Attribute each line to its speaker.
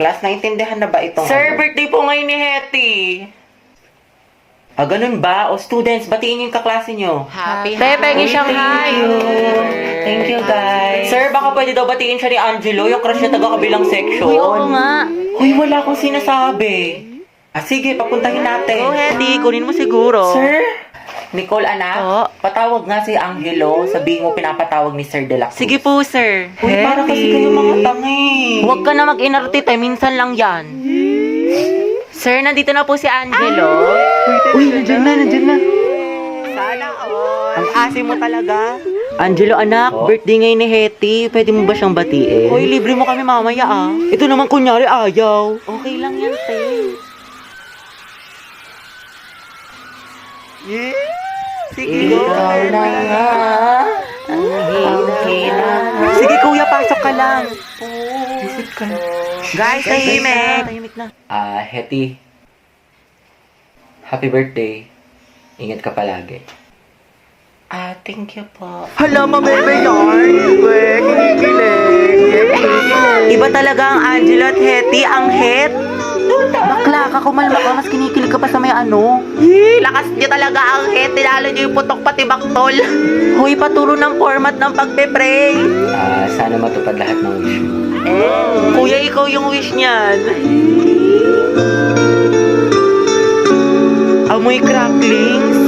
Speaker 1: Class, naintindihan na ba itong
Speaker 2: Sir, birthday po ngayon ni Hetty.
Speaker 1: Ganun ba? O students, batiin yung kaklase nyo.
Speaker 2: Happy Pengi siyang hi.
Speaker 1: Thank you, guys.
Speaker 2: Sir, baka pwede daw batiin siya ni Angelo, yung crush niya taga-kabilang section.
Speaker 3: Uy, oo nga.
Speaker 1: Uy, wala akong sinasabi. Sige, papuntahin natin.
Speaker 2: Oh, Hetty, kunin mo siguro.
Speaker 1: Sir? Nicole, anak,
Speaker 2: Oo.
Speaker 1: patawag nga si Angelo. Sabihin mo pinapatawag ni Sir De La Cruz.
Speaker 2: Sige po, sir.
Speaker 1: Uy, para kasi kayo mga tangi.
Speaker 2: Huwag ka na mag-inarte, minsan lang yan. Sir, nandito na po si Angelo.
Speaker 1: Uy, nandiyan na.
Speaker 2: Sana all. Ang asim mo talaga. Angelo, anak, birthday ngayon ni Hetty. Pwede mo ba siyang batiin? Hoy, libre mo kami mamaya ah. Ito naman kunyari ayaw. Okay lang yan, te. Sige,
Speaker 1: Ikaw na nga. Ang hina.
Speaker 2: Sige, kuya, pasok ka lang.
Speaker 1: Isip ka.
Speaker 2: Guys, tahimik na.
Speaker 1: Hetty. Happy birthday. Ingat ka palagi. Thank you po.
Speaker 2: Hala, mameme yarn. Kinikilig. Iba talaga ang Angelo at Hetty. Ang het. Bakla ka, kumalma ka. Mas kinikilig ka pa sa may ano. Lakas niyo talaga ang het. Tinalo niyo yung putok pati baktol. Hoy, paturo ng format ng pagpe-pray.
Speaker 1: Sana matupad lahat ng wish mo.
Speaker 2: Kuya, ikaw yung wish niyan. Amoy cracklings.